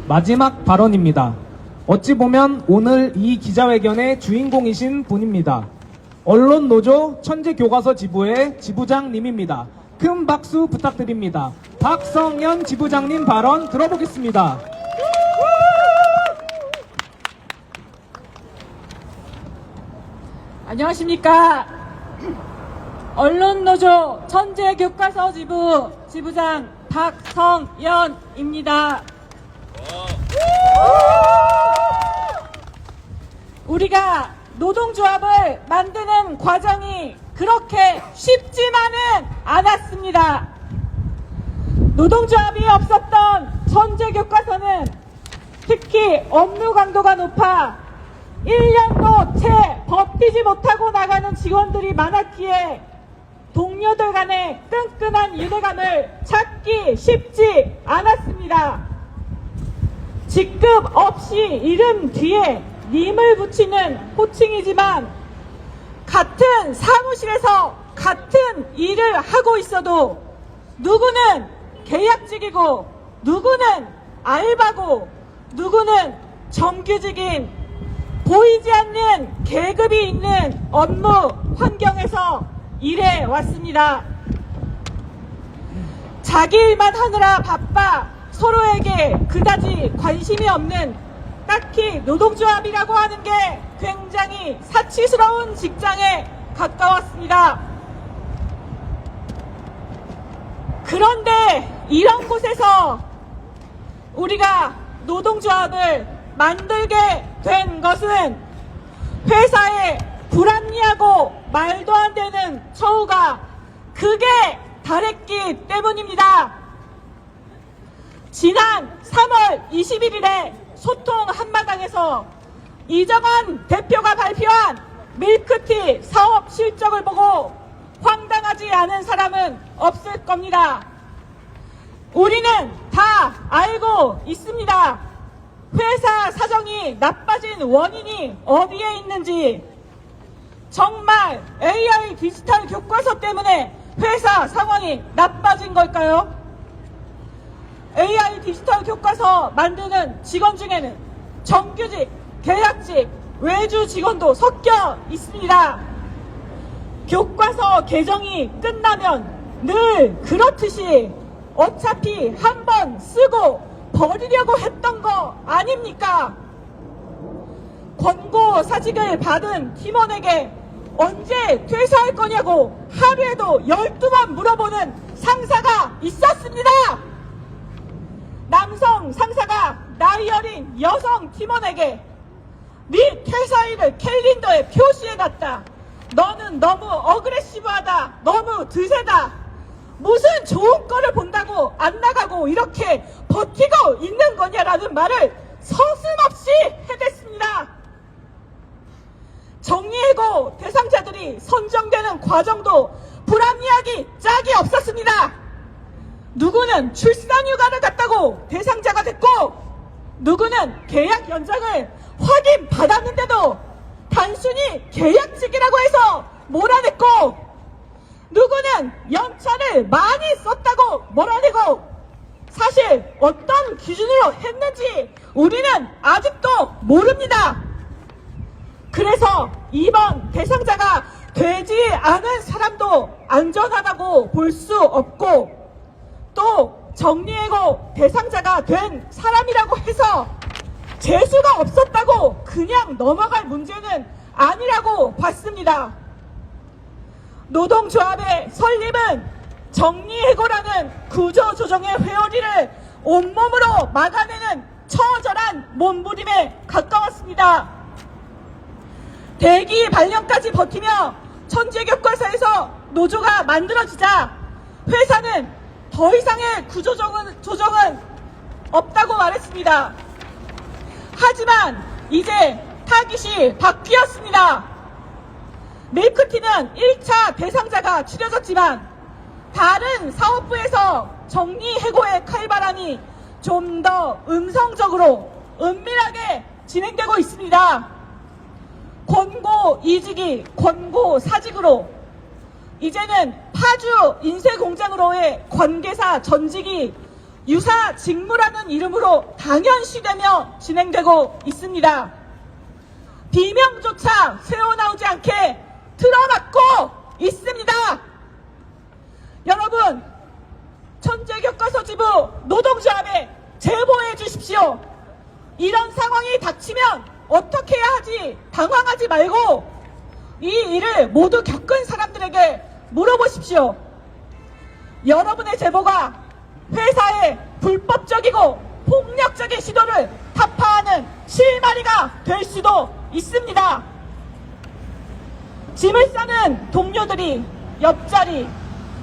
마지막 발언입니다. 어찌 보면 오늘 이 기자회견의 주인공이신 분입니다. 언론노조 천재교과서 지부의 지부장님입니다. 큰 박수 부탁드립니다. 박성현 지부장님 발언 들어보겠습니다. 안녕하십니까. 언론노조 천재교과서 지부 지부장 박성연입니다. 우리가 노동조합을 만드는 과정이 그렇게 쉽지만은 않았습니다. 노동조합이 없었던 천재교과서는 특히 업무 강도가 높아 1년도 채 버티지 못하고 나가는 직원들이 많았기에 동료들 간의 끈끈한 유대감을 찾기 쉽지 않았습니다. 직급 없이 이름 뒤에 님을 붙이는 호칭이지만 같은 사무실에서 같은 일을 하고 있어도 누구는 계약직이고 누구는 알바고 누구는 정규직인 보이지 않는 계급이 있는 업무 환경에서 일해 왔습니다. 자기 일만 하느라 바빠 서로에게 그다지 관심이 없는 딱히 노동조합이라고 하는 게 굉장히 사치스러운 직장에 가까웠습니다. 그런데 이런 곳에서 우리가 노동조합을 만들게 된 것은 회사의 불합리하고 말도 안 되는 처우가 극에 달했기 때문입니다. 지난 3월 21일에 소통 한마당에서 이정환 대표가 발표한 밀크티 사업 실적을 보고 황당하지 않은 사람은 없을 겁니다. 우리는 다 알고 있습니다. 회사 사정이 나빠진 원인이 어디에 있는지. 정말 AI 디지털 교과서 때문에 회사 상황이 나빠진 걸까요? AI 디지털 교과서 만드는 직원 중에는 정규직, 계약직, 외주 직원도 섞여 있습니다. 교과서 개정이 끝나면 늘 그렇듯이 어차피 한 번 쓰고 버리려고 했던 거 아닙니까? 권고 사직을 받은 팀원에게 언제 퇴사할 거냐고 하루에도 12번 물어보는 상사가 있었습니다. 남성 상사가 나이 어린 여성 팀원에게 네 퇴사일을 캘린더에 표시해놨다. 너는 너무 어그레시브하다. 너무 드세다. 무슨 좋은 거를 본다고 안 나가고 이렇게 버티고 있는 거냐라는 말을 서슴없이 해댔습니다. 정리해고 대상자들이 선정되는 과정도 불합리하기 짝이 없었습니다. 누구는 출산휴가를 갔다고 대상자가 됐고 누구는 계약 연장을 확인받았는데도 단순히 계약직이라고 해서 몰아냈고 누구는 연차를 많이 썼다고 몰아내고 사실 어떤 기준으로 했는지 우리는 아직도 모릅니다. 그래서 이번 대상자가 되지 않은 사람도 안전하다고 볼 수 없고 또 정리해고 대상자가 된 사람이라고 해서 재수가 없었다고 그냥 넘어갈 문제는 아니라고 봤습니다. 노동조합의 설립은 정리해고라는 구조조정의 회오리를 온몸으로 막아내는 처절한 몸부림에 가까웠습니다. 대기 발령까지 버티며 천재교과서에서 노조가 만들어지자 회사는 더 이상의 구조조정은 없다고 말했습니다. 하지만 이제 타깃이 바뀌었습니다. 밀크티는 1차 대상자가 추려졌지만 다른 사업부에서 정리해고의 칼바람이 좀 더 음성적으로 은밀하게 진행되고 있습니다. 권고 이직이 권고 사직으로 이제는 파주 인쇄공장으로의 관계사 전직이 유사 직무라는 이름으로 당연시되며 진행되고 있습니다. 비명조차 새어나오지 않게 틀어막고 있습니다. 여러분, 천재교과서 지부 노동조합에 제보해 주십시오. 이런 상황이 닥치면 어떻게 해야 하지 당황하지 말고 이 일을 모두 겪은 사람들에게 물어보십시오. 여러분의 제보가 회사의 불법적이고 폭력적인 시도를 타파하는 실마리가 될 수도 있습니다. 짐을 싸는 동료들이 옆자리,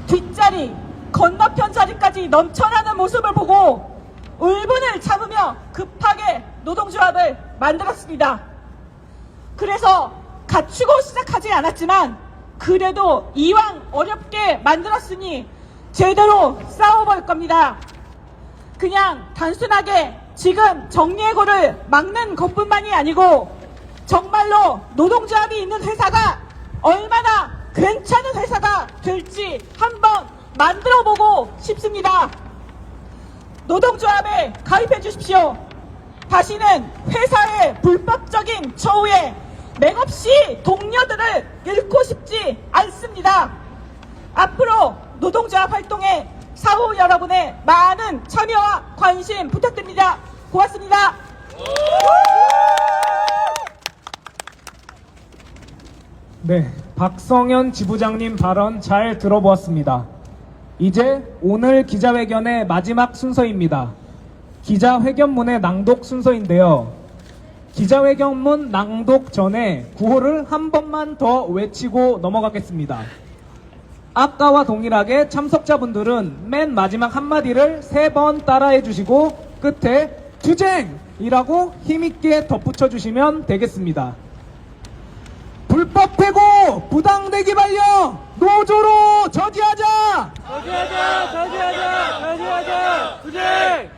뒷자리, 건너편 자리까지 넘쳐나는 모습을 보고 울분을 참으며 급하게 노동조합을 만들었습니다. 그래서 갖추고 시작하지 않았지만 그래도 이왕 어렵게 만들었으니 제대로 싸워볼 겁니다. 그냥 단순하게 지금 정리해고를 막는 것뿐만이 아니고 정말로 노동조합이 있는 회사가 얼마나 괜찮은 회사가 될지 한번 만들어보고 싶습니다. 노동조합에 가입해 주십시오. 다시는 회사의 불법적인 처우에 맥없이 동료들을 잃고 싶지 않습니다. 앞으로 노동조합 활동에 사후 여러분의 많은 참여와 관심 부탁드립니다. 고맙습니다. 네, 박성현 지부장님 발언 잘 들어보았습니다. 이제 오늘 기자회견의 마지막 순서입니다. 기자회견문의 낭독 순서인데요. 기자회견문 낭독 전에 구호를 한 번만 더 외치고 넘어가겠습니다. 아까와 동일하게 참석자분들은 맨 마지막 한마디를 3번 따라해 주시고 끝에 투쟁이라고 힘있게 덧붙여 주시면 되겠습니다. 불법 해고, 부당대기 발령, 노조로 저지하자! 저지하자! 투쟁!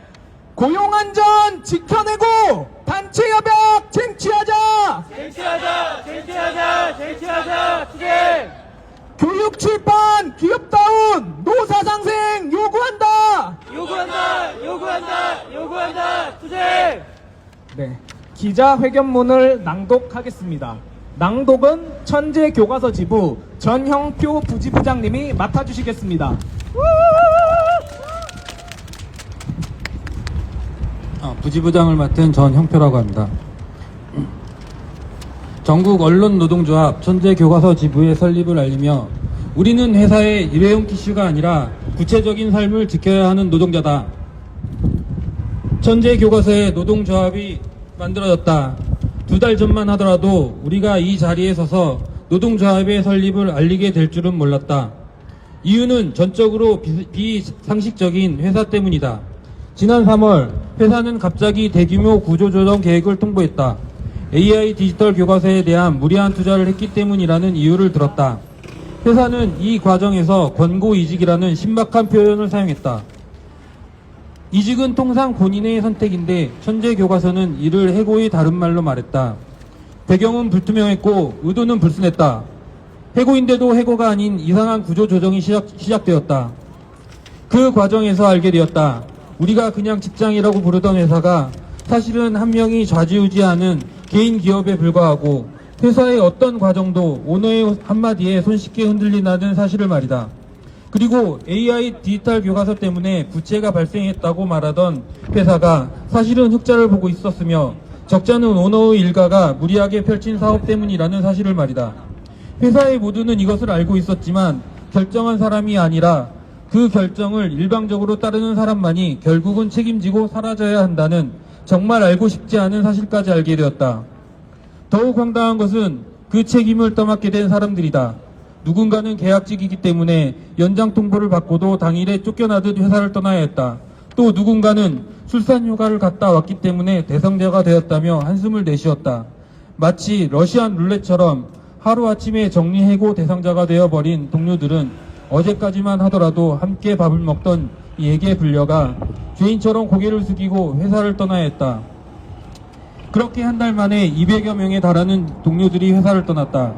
고용안전 지켜내고, 단체협약 쟁취하자! 쟁취하자! 투쟁! 교육 출판 기업다운 노사상생 요구한다! 요구한다! 투쟁! 네, 기자회견문을 낭독하겠습니다. 낭독은 천재교과서 지부 전형표 부지부장님이 맡아주시겠습니다. 부지부장을 맡은 전형표라고 합니다. 전국 언론노동조합 천재교과서 지부의 설립을 알리며 우리는 회사의 일회용 티슈가 아니라 구체적인 삶을 지켜야 하는 노동자다. 천재교과서의 노동조합이 만들어졌다. 2달 전만 하더라도 우리가 이 자리에 서서 노동조합의 설립을 알리게 될 줄은 몰랐다. 이유는 전적으로 비상식적인 회사 때문이다. 지난 3월 회사는 갑자기 대규모 구조조정 계획을 통보했다. AI 디지털 교과서에 대한 무리한 투자를 했기 때문이라는 이유를 들었다. 회사는 이 과정에서 권고이직이라는 신박한 표현을 사용했다. 이직은 통상 본인의 선택인데 천재교과서는 이를 해고의 다른 말로 말했다. 배경은 불투명했고 의도는 불순했다. 해고인데도 해고가 아닌 이상한 구조조정이 시작되었다. 그 과정에서 알게 되었다. 우리가 그냥 직장이라고 부르던 회사가 사실은 한 명이 좌지우지하는 개인 기업에 불과하고 회사의 어떤 과정도 오너의 한마디에 손쉽게 흔들린다는 사실을 말이다. 그리고 AI 디지털 교과서 때문에 부채가 발생했다고 말하던 회사가 사실은 흑자를 보고 있었으며 적자는 오너의 일가가 무리하게 펼친 사업 때문이라는 사실을 말이다. 회사의 모두는 이것을 알고 있었지만 결정한 사람이 아니라 그 결정을 일방적으로 따르는 사람만이 결국은 책임지고 사라져야 한다는 정말 알고 싶지 않은 사실까지 알게 되었다. 더욱 황당한 것은 그 책임을 떠맡게 된 사람들이다. 누군가는 계약직이기 때문에 연장 통보를 받고도 당일에 쫓겨나듯 회사를 떠나야 했다. 또 누군가는 출산휴가를 갔다 왔기 때문에 대상자가 되었다며 한숨을 내쉬었다. 마치 러시안 룰렛처럼 하루아침에 정리해고 대상자가 되어버린 동료들은 어제까지만 하더라도 함께 밥을 먹던 이에게 불려가 죄인처럼 고개를 숙이고 회사를 떠나야 했다. 그렇게 한 달 만에 200여 명에 달하는 동료들이 회사를 떠났다.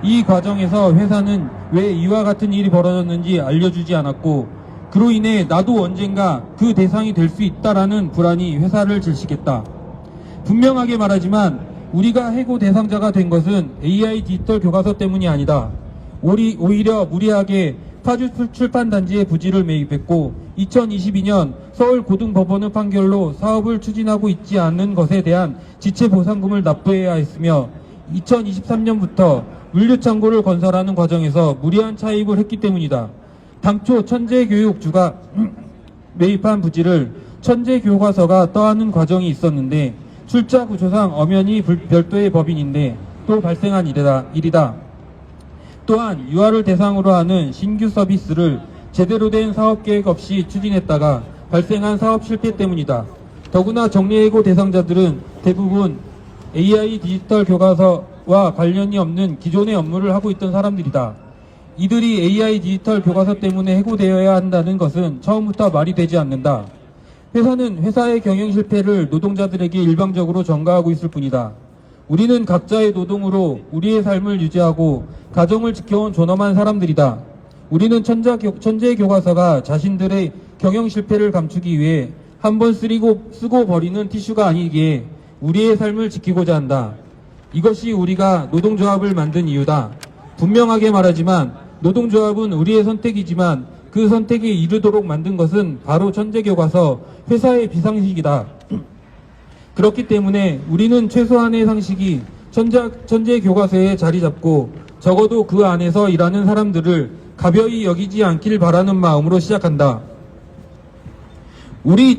이 과정에서 회사는 왜 이와 같은 일이 벌어졌는지 알려주지 않았고 그로 인해 나도 언젠가 그 대상이 될 수 있다라는 불안이 회사를 질식했다. 분명하게 말하지만 우리가 해고 대상자가 된 것은 AI 디지털 교과서 때문이 아니다. 오히려 무리하게 파주 출판단지의 부지를 매입했고 2022년 서울고등법원의 판결로 사업을 추진하고 있지 않은 것에 대한 지체보상금을 납부해야 했으며 2023년부터 물류창고를 건설하는 과정에서 무리한 차입을 했기 때문이다. 당초 천재교육주가 매입한 부지를 천재교과서가 떠안는 과정이 있었는데 출자 구조상 엄연히 별도의 법인인데 또 발생한 일이다. 또한 유아를 대상으로 하는 신규 서비스를 제대로 된 사업계획 없이 추진했다가 발생한 사업 실패 때문이다. 더구나 정리해고 대상자들은 대부분 AI 디지털 교과서와 관련이 없는 기존의 업무를 하고 있던 사람들이다. 이들이 AI 디지털 교과서 때문에 해고되어야 한다는 것은 처음부터 말이 되지 않는다. 회사는 회사의 경영 실패를 노동자들에게 일방적으로 전가하고 있을 뿐이다. 우리는 각자의 노동으로 우리의 삶을 유지하고 가정을 지켜온 존엄한 사람들이다. 우리는 천재 교과서가 자신들의 경영 실패를 감추기 위해 한번 쓰고 버리는 티슈가 아니기에 우리의 삶을 지키고자 한다. 이것이 우리가 노동조합을 만든 이유다. 분명하게 말하지만 노동조합은 우리의 선택이지만 그 선택에 이르도록 만든 것은 바로 천재교과서 회사의 비상식이다. 그렇기 때문에 우리는 최소한의 상식이 천재교과서에 자리 잡고 적어도 그 안에서 일하는 사람들을 가벼이 여기지 않길 바라는 마음으로 시작한다. 우리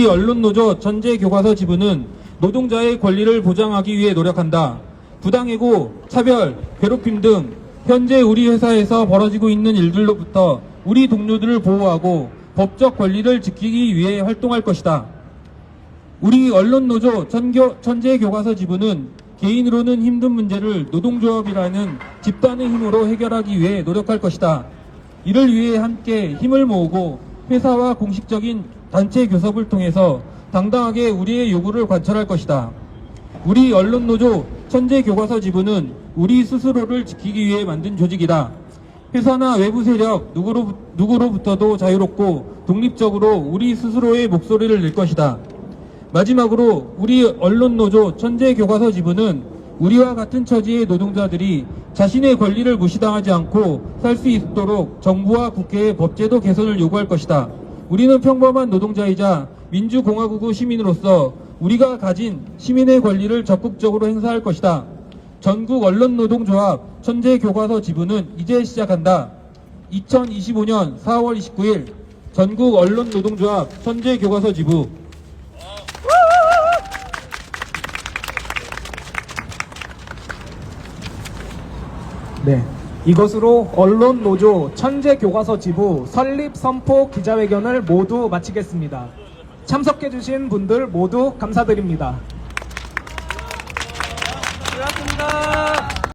언론노조 천재교과서 지부는 노동자의 권리를 보장하기 위해 노력한다. 부당해고, 차별, 괴롭힘 등 현재 우리 회사에서 벌어지고 있는 일들로부터 우리 동료들을 보호하고 법적 권리를 지키기 위해 활동할 것이다. 우리 언론노조 천재교과서 지부는 개인으로는 힘든 문제를 노동조합이라는 집단의 힘으로 해결하기 위해 노력할 것이다. 이를 위해 함께 힘을 모으고 회사와 공식적인 단체 교섭을 통해서 당당하게 우리의 요구를 관철할 것이다. 우리 언론노조 천재교과서 지부는 우리 스스로를 지키기 위해 만든 조직이다. 회사나 외부 세력 누구로부터도 자유롭고 독립적으로 우리 스스로의 목소리를 낼 것이다. 마지막으로 우리 언론노조 천재교과서 지부는 우리와 같은 처지의 노동자들이 자신의 권리를 무시당하지 않고 살 수 있도록 정부와 국회의 법제도 개선을 요구할 것이다. 우리는 평범한 노동자이자 민주공화국의 시민으로서 우리가 가진 시민의 권리를 적극적으로 행사할 것이다. 전국 언론노동조합 천재교과서 지부는 이제 시작한다. 2025년 4월 29일 전국 언론노동조합 천재교과서 지부. 네, 이것으로 언론노조 천재교과서 지부 설립 선포 기자회견을 모두 마치겠습니다. 참석해주신 분들 모두 감사드립니다. 수고하셨습니다.